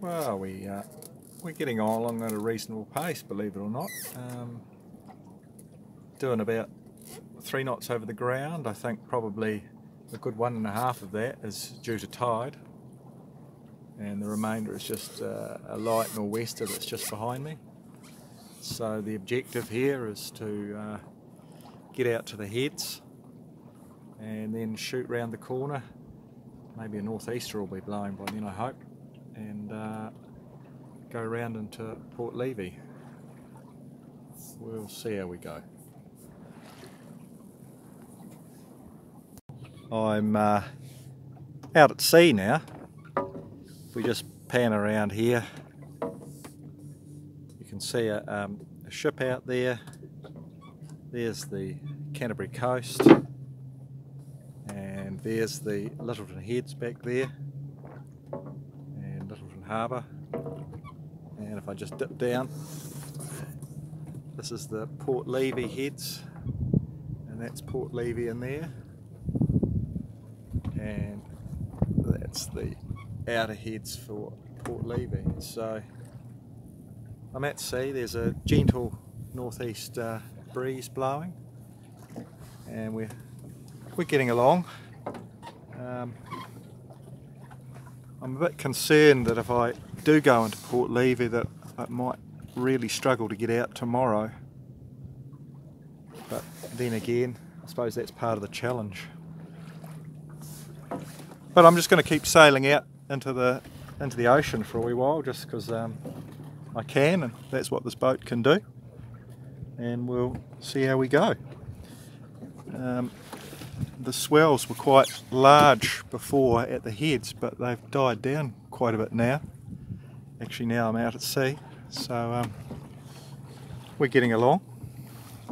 Well, we're getting along at a reasonable pace, believe it or not. Doing about 3 knots over the ground. I think probably a good 1.5 of that is due to tide, and the remainder is just a light nor'wester that's just behind me. So the objective here is to get out to the heads and then shoot round the corner. Maybe a northeaster will be blowing by then, I hope, and go round into Port Levy. We'll see how we go. I'm out at sea now. If we just pan around here, you can see a ship out there. There's the Canterbury coast, and there's the Lyttelton Heads back there, and Lyttelton Harbour. And if I just dip down, this is the Port Levy Heads, and that's Port Levy in there, and that's the outer heads for Port Levy. So I'm at sea. There's a gentle northeast breeze blowing, and we're getting along. I'm a bit concerned that if I do go into Port Levy that I might really struggle to get out tomorrow, but then again I suppose that's part of the challenge. But I'm just going to keep sailing out into the ocean for a wee while, just because I can, and that's what this boat can do, and we'll see how we go. The swells were quite large before at the heads, but they've died down quite a bit now. Actually, now I'm out at sea, so we're getting along,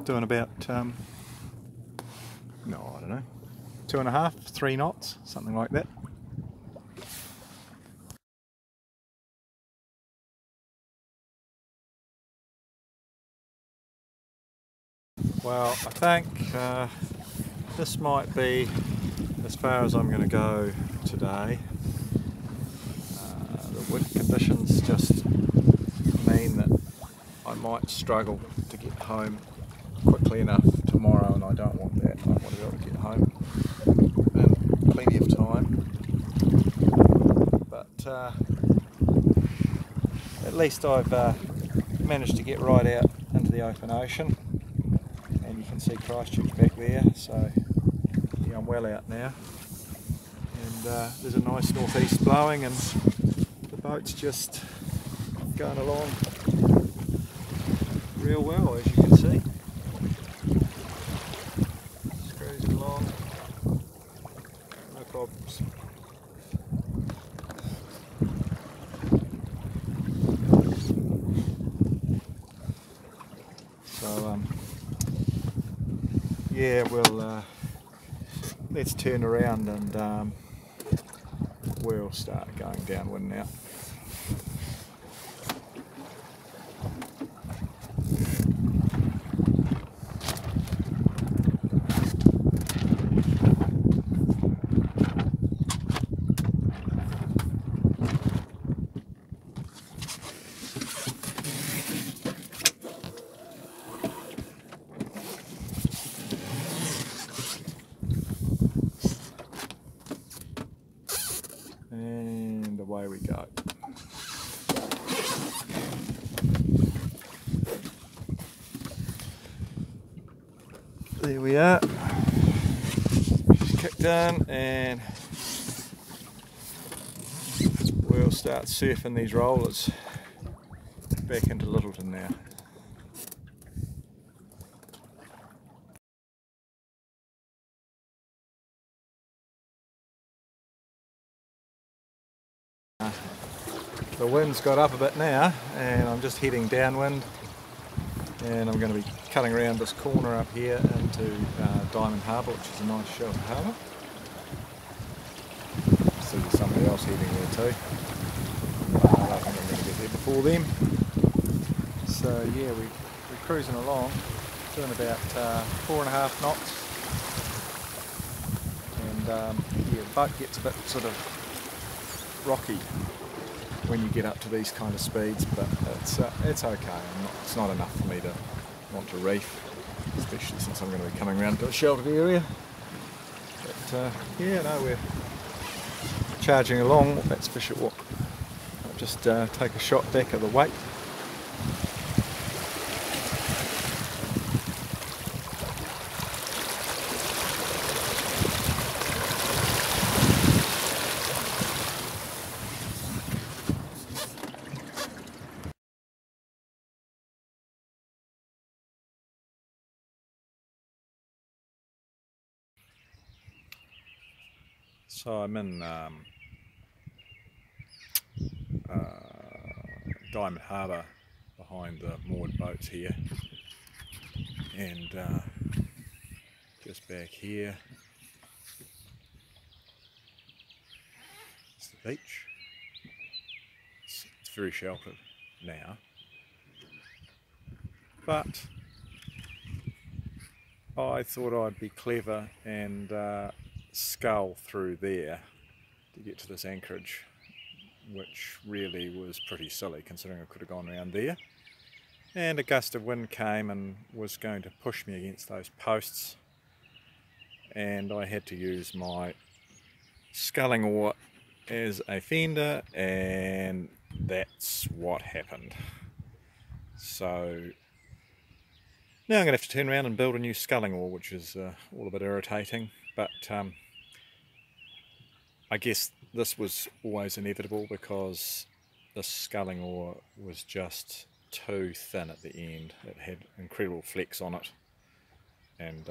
doing about I don't know, 2.5, 3 knots, something like that. Well, I think this might be as far as I'm going to go today. The wind conditions just mean that I might struggle to get home quickly enough tomorrow, and I don't want that. I want to be able to get home in plenty of time. But at least I've managed to get right out into the open ocean. You can see Christchurch back there, so yeah, I'm well out now, and there's a nice northeast blowing, and the boat's just going along real well, as you can see. Just cruising along, no problems. So yeah, well, let's turn around and we'll start going downwind now. And away we go. There we are. She's kicked in, and we'll start surfing these rollers back into Lyttelton now. The wind's got up a bit now, and I'm just heading downwind, and I'm going to be cutting around this corner up here into Diamond Harbour, which is a nice sheltered harbour. See there's somebody else heading there too. I think I'm going to get there before them. So yeah, we're cruising along, doing about 4.5 knots, and yeah, the boat gets a bit sort of rocky when you get up to these kind of speeds, but it's okay. It's not enough for me to want to reef, especially since I'm going to be coming around to a sheltered area. But yeah, no, we're charging along, that's for sure. I'll just take a shot back of the weight. So I'm in Diamond Harbour behind the moored boats here, and just back here it's the beach. It's very sheltered now, but I thought I'd be clever and scull through there to get to this anchorage, which really was pretty silly considering I could have gone around there. And a gust of wind came and was going to push me against those posts, and I had to use my sculling oar as a fender, and that's what happened. So now I'm going to have to turn around and build a new sculling oar, which is all a bit irritating, but I guess this was always inevitable because the sculling oar was just too thin at the end. It had incredible flex on it, and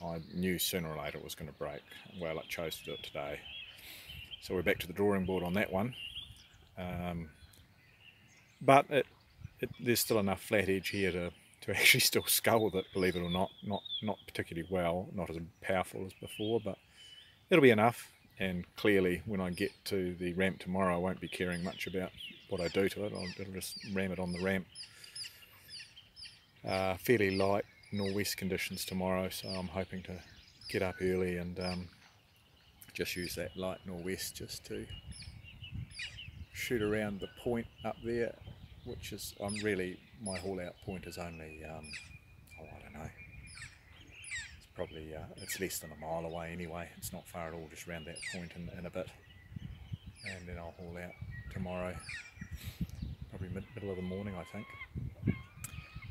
I knew sooner or later it was going to break. Well, it chose to do it today. So we're back to the drawing board on that one. But there's still enough flat edge here to actually still scull with it, believe it or not. Not particularly well, not as powerful as before, but it'll be enough. And clearly when I get to the ramp tomorrow, I won't be caring much about what I do to it. I'll just ram it on the ramp. Fairly light northwest conditions tomorrow, so I'm hoping to get up early and just use that light northwest just to shoot around the point up there, which is my haul out point is only I don't know, it's probably it's less than a mile away anyway. It's not far at all, just round that point in a bit, and then I'll haul out tomorrow, probably middle of the morning, I think.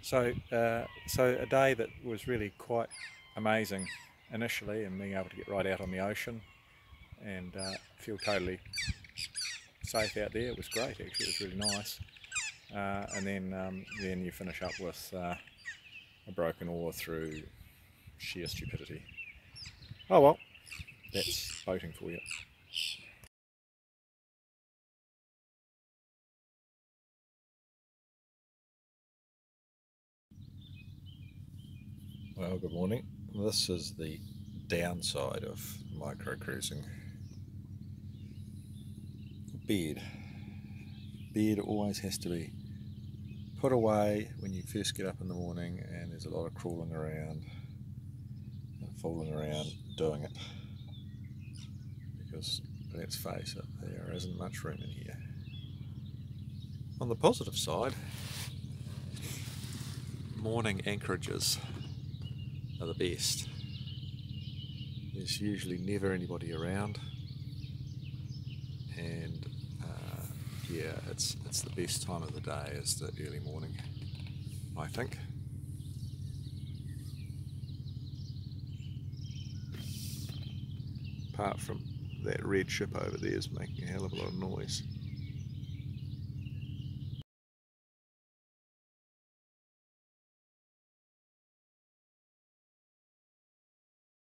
So a day that was really quite amazing initially, and being able to get right out on the ocean and feel totally safe out there. It was great, actually. It was really nice. And then you finish up with a broken oar through sheer stupidity. Oh well, that's boating for you. Well, good morning. This is the downside of micro cruising. Bed always has to be put away when you first get up in the morning, and there's a lot of crawling around and fooling around doing it, because let's face it, there isn't much room in here. On the positive side, morning anchorages are the best. There's usually never anybody around, and yeah, it's the best time of the day is the early morning, I think. Apart from that red ship over there is making a hell of a lot of noise.